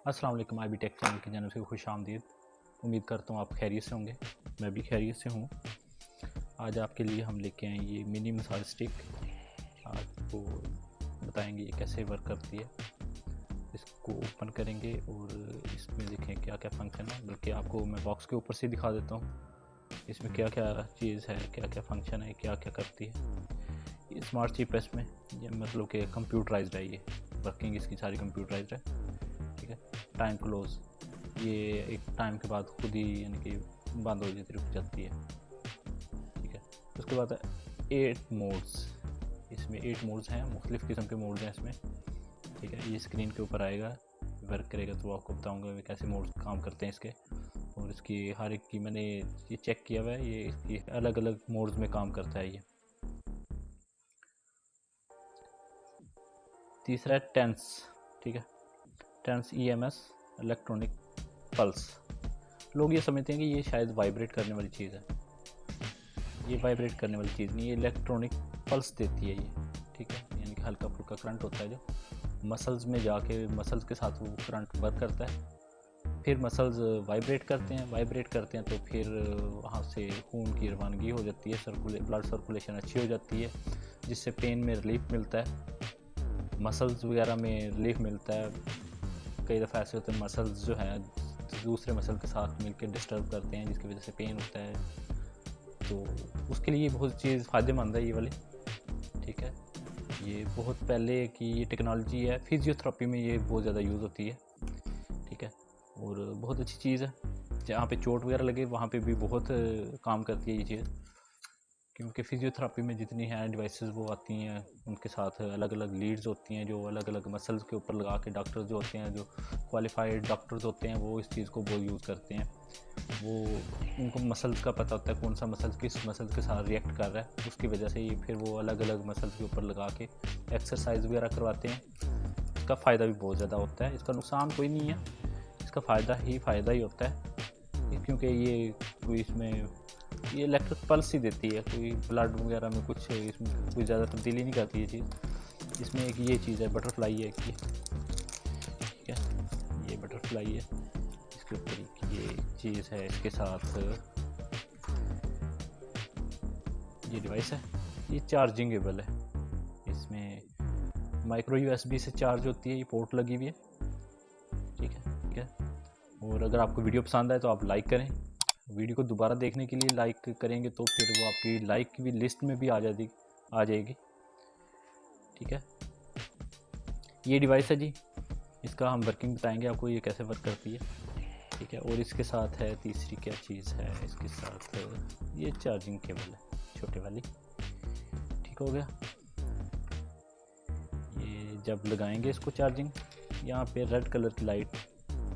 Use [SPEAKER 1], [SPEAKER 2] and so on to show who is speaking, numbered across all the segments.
[SPEAKER 1] अस्सलाम वालेकुम। आई B take channel की जानब से खुश आमदीद। उम्मीद करता हूँ आप खैरियत से होंगे। मैं भी खैरियत से हूँ। आज आपके लिए हम लेके आए ये मिनी मसाज स्टिक। आपको बताएंगे ये कैसे वर्क करती है। इसको ओपन करेंगे और इसमें देखें क्या क्या फंक्शन है। बल्कि आपको मैं बॉक्स के ऊपर से दिखा देता हूँ इसमें क्या क्या चीज़ है, क्या क्या फंक्शन है, क्या क्या करती है। ये स्मार्ट चिप है इसमें, ये मतलब कि कंप्यूटराइज्ड है। ये वर्किंग इसकी सारी कंप्यूटराइज्ड है। ठीक है। टाइम क्लोज, ये एक टाइम के बाद खुद ही यानी कि बंद हो जाती, रुक जाती है। ठीक है। उसके बाद 8 मोड्स, इसमें 8 मोड्स हैं, मुख्तलिफ़ किस्म के मोड्स हैं इसमें। ठीक है। ये स्क्रीन के ऊपर आएगा, वर्क करेगा तो आपको बताऊंगा कैसे मोड्स काम करते हैं इसके। और इसकी हर एक की मैंने ये चेक किया हुआ है, ये इसकी अलग अलग मोड्स में काम करता है ये। तीसरा है टेंस। ठीक है। Tense EMS, electronic pulse. लोग ये समझते हैं कि ये शायद वाइब्रेट करने वाली चीज़ है। ये वाइब्रेट करने वाली चीज़ नहीं, ये इलेक्ट्रॉनिक पल्स देती है ये। ठीक है। यानी कि हल्का फुल्का करंट होता है जो मसल्स में जाके मसल्स के साथ वो करंट वर्क करता है। फिर मसल्स वाइब्रेट करते हैं तो फिर वहाँ से खून की रवानगी हो जाती है, ब्लड सर्कुलेशन अच्छी हो जाती है, जिससे पेन में रिलीफ मिलता है, मसल्स वगैरह में रिलीफ मिलता है। कई दफ़ा ऐसे होते हैं मसल्स जो हैं दूसरे मसल के साथ मिलकर डिस्टर्ब करते हैं, जिसकी वजह से पेन होता है। तो उसके लिए बहुत चीज़ फ़ायदेमंद है ये वाली। ठीक है। ये बहुत पहले की ये टेक्नोलॉजी है, फिजियोथेरेपी में ये बहुत ज़्यादा यूज़ होती है। ठीक है। और बहुत अच्छी चीज़ है, जहाँ पे चोट वगैरह लगे वहाँ पे भी बहुत काम करती है ये चीज़। क्योंकि फिजियोथेरेपी में जितनी हैं डिवाइसेस वो आती हैं, उनके साथ अलग अलग लीड्स होती हैं जो अलग अलग मसल्स के ऊपर लगा के डॉक्टर्स जो होते हैं, जो क्वालिफाइड डॉक्टर्स होते हैं, वो इस चीज़ को बहुत यूज़ करते हैं। वो उनको मसल्स का पता होता है कौन सा मसल किस मसल के साथ रिएक्ट कर रहा है, उसकी वजह से ये फिर वो अलग अलग मसल्स के ऊपर लगा के एक्सरसाइज वगैरह करवाते हैं। इसका फ़ायदा भी बहुत ज़्यादा होता है, इसका नुकसान कोई नहीं है, इसका फ़ायदा ही होता है। क्योंकि ये कोई इसमें ये इलेक्ट्रिक पल्स ही देती है, कोई ब्लड वगैरह में कुछ इसमें कोई ज़्यादा तब्दीली नहीं करती ये चीज़। इसमें एक ये चीज़ है, बटरफ्लाई है एक ये। ठीक है। ये बटरफ्लाई है, इसके ऊपर ये चीज़ है, इसके साथ ये डिवाइस है, ये चार्जिंगेबल है। इसमें माइक्रो USB से चार्ज होती है, ये पोर्ट लगी हुई है। ठीक है। और अगर आपको वीडियो पसंद आए तो आप लाइक करें। वीडियो को दोबारा देखने के लिए लाइक करेंगे तो फिर वो आपकी लाइक की भी लिस्ट में भी आ जाएगी। ठीक है। ये डिवाइस है जी, इसका हम वर्किंग बताएंगे आपको, ये कैसे वर्क करती है। ठीक है। और इसके साथ है तीसरी क्या चीज़ है, इसके साथ ये चार्जिंग केबल है छोटे वाली। ठीक हो गया। ये जब लगाएंगे इसको चार्जिंग, यहाँ पे रेड कलर की लाइट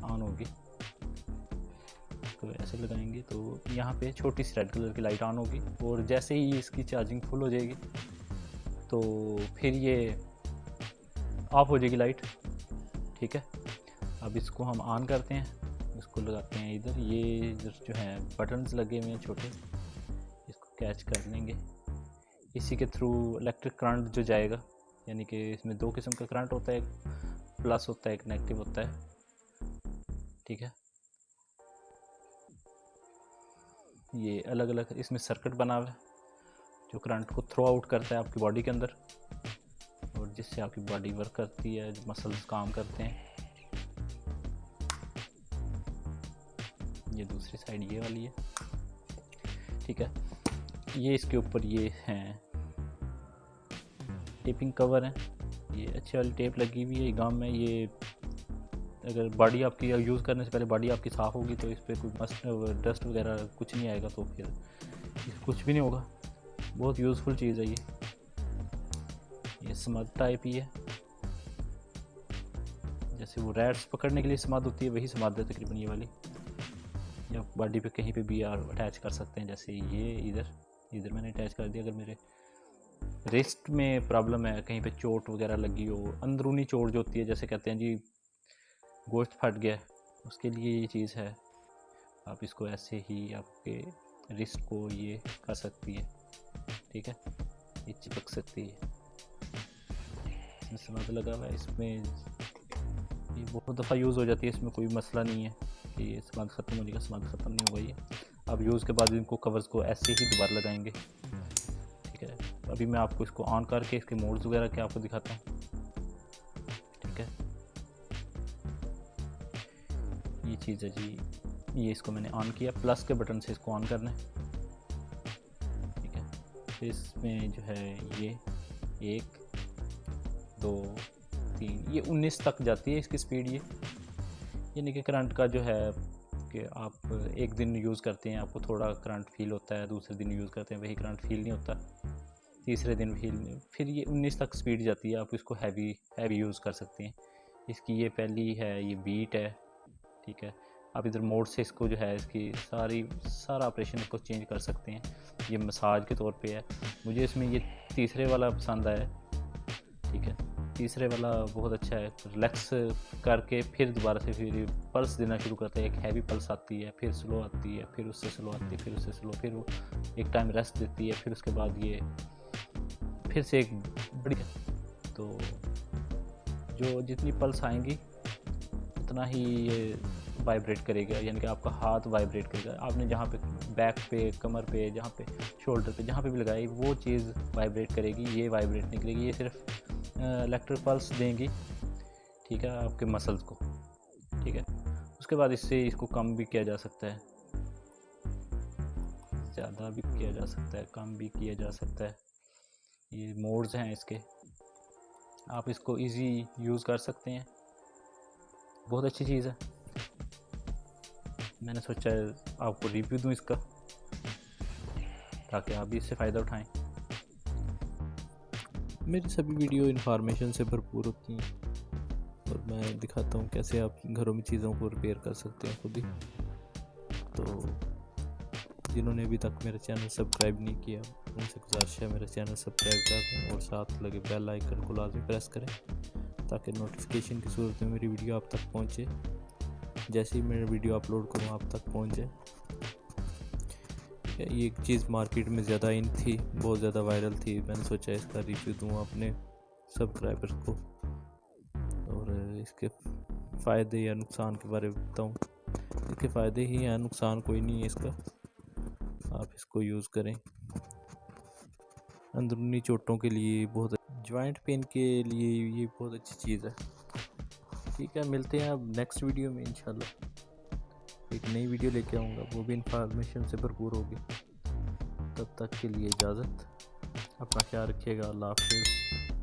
[SPEAKER 1] ऑन होगी। तो ऐसे लगाएंगे तो यहाँ पे छोटी सी रेड कलर की लाइट ऑन होगी, और जैसे ही इसकी चार्जिंग फुल हो जाएगी तो फिर ये ऑफ हो जाएगी लाइट। ठीक है। अब इसको हम ऑन करते हैं, इसको लगाते हैं इधर। ये इधर जो है बटन्स लगे हुए हैं छोटे, इसको कैच कर लेंगे। इसी के थ्रू इलेक्ट्रिक करंट जो जाएगा, यानी कि इसमें 2 किस्म का करंट होता है, एक प्लस होता है, एक नेगेटिव होता है। ठीक है। ये अलग अलग इसमें सर्किट बना हुआ है जो करंट को थ्रो आउट करता है आपकी बॉडी के अंदर, और जिससे आपकी बॉडी वर्क करती है, मसल्स काम करते हैं। ये दूसरी साइड ये वाली है। ठीक है। ये इसके ऊपर ये हैं टेपिंग कवर है, ये अच्छी वाली टेप लगी हुई है गाम में। ये अगर बॉडी आपकी यूज़ करने से पहले बॉडी आपकी साफ़ होगी तो इस पर कोई डस्ट वगैरह कुछ नहीं आएगा, तो फिर कुछ भी नहीं होगा। बहुत यूज़फुल चीज़ है ये स्मद टाइप ही है, जैसे वो रैट्स पकड़ने के लिए स्मद होती है वही स्मद है तकरीबन ये वाली। या बॉडी पे कहीं पे भी अटैच कर सकते हैं, जैसे ये इधर मैंने अटैच कर दिया। अगर मेरे रिस्ट में प्रॉब्लम है, कहीं पे चोट वगैरह लगी हो, अंदरूनी चोट जो होती है, जैसे कहते हैं जी गोश्त फट गया, उसके लिए ये चीज़ है। आप इसको ऐसे ही आपके रिस्ट को ये कर सकती है। ठीक है। ये चिपक सकती है, इसमें समझ लगा हुआ है। इसमें ये बहुत दफ़ा यूज़ हो जाती है, इसमें कोई मसला नहीं है कि ये समाद ख़त्म होने का, समाद ख़त्म नहीं होगा। ये अब यूज़ के बाद इनको कवर्स को ऐसे ही दोबारा लगाएंगे। ठीक है, अभी मैं आपको इसको ऑन करके इसके मोड्स वगैरह के आपको दिखाता हूँ। ठीक है, ये चीज़ है जी, ये इसको मैंने ऑन किया, प्लस के बटन से इसको ऑन करना है। ठीक है, फिर इसमें जो है ये 1 2 3 ये 19 तक जाती है इसकी स्पीड। ये यानी कि करंट का जो है कि आप एक दिन यूज़ करते हैं आपको थोड़ा करंट फील होता है, दूसरे दिन यूज़ करते हैं वही करंट फील नहीं होता, तीसरे दिन फील नहीं, फिर ये 19 तक स्पीड जाती है। आप इसको हैवी यूज़ कर सकते हैं। इसकी ये पहली है, ये बीट है। ठीक है, आप इधर मोड से इसको जो है इसकी सारा ऑपरेशन इसको चेंज कर सकते हैं। ये मसाज के तौर पे है। मुझे इसमें ये तीसरे वाला पसंद आया। ठीक है, तीसरे वाला बहुत अच्छा है। रिलैक्स करके फिर दोबारा से फिर पल्स देना शुरू करते हैं। एक हैवी पल्स आती है, फिर स्लो आती है, फिर उससे स्लो आती है, फिर उससे स्लो, फिर वो एक टाइम रेस्ट देती है, फिर उसके बाद ये फिर से एक बड़ी। तो जो जितनी पल्स आएंगी उतना ही ये वाइब्रेट करेगा, यानी कि आपका हाथ वाइब्रेट करेगा। आपने जहाँ पे बैक पे, कमर पे, जहाँ पे शोल्डर पे, जहाँ पे भी लगाई वो चीज़ वाइब्रेट करेगी, ये वाइब्रेट नहीं करेगी। ये सिर्फ इलेक्ट्रिक पल्स देंगी। ठीक है, आपके मसल्स को। ठीक है, उसके बाद इससे इसको कम भी किया जा सकता है, ज़्यादा भी किया जा सकता है, कम भी किया जा सकता है। ये मोड्स हैं इसके, आप इसको इजी यूज़ कर सकते हैं। बहुत अच्छी चीज़ है। मैंने सोचा आपको रिव्यू दूं इसका ताकि आप भी इससे फ़ायदा उठाएं।
[SPEAKER 2] मेरी सभी वीडियो इन्फॉर्मेशन से भरपूर होती हैं और मैं दिखाता हूँ कैसे आप घरों में चीज़ों को रिपेयर कर सकते हैं खुद ही। तो जिन्होंने अभी तक मेरा चैनल सब्सक्राइब नहीं किया उनसे गुजारिश है मेरा चैनल सब्सक्राइब कर दें और साथ लगे बेल आइकन को लाजमी प्रेस करें ताकि नोटिफिकेशन की सूरत में मेरी वीडियो आप तक पहुँचे। जैसे ही मैं वीडियो अपलोड करूँ आप तक पहुँच जाए। ये एक चीज़ मार्केट में ज़्यादा इन थी, बहुत ज़्यादा वायरल थी। मैंने सोचा इसका रिव्यू दूँ अपने सब्सक्राइबर्स को और इसके फ़ायदे या नुकसान के बारे में बताऊँ। इसके फ़ायदे ही हैं, नुकसान कोई नहीं है इसका। आप इसको यूज़ करें। अंदरूनी चोटों के लिए बहुत, जॉइंट पेन के लिए ये बहुत अच्छी चीज़ है। ठीक है, मिलते हैं अब नेक्स्ट वीडियो में इंशाल्लाह। एक नई वीडियो लेके आऊँगा, वो भी इंफॉर्मेशन से भरपूर होगी। तब तक के लिए इजाज़त, अपना ख्याल रखिएगा। अल्लाह हाफ़िज़।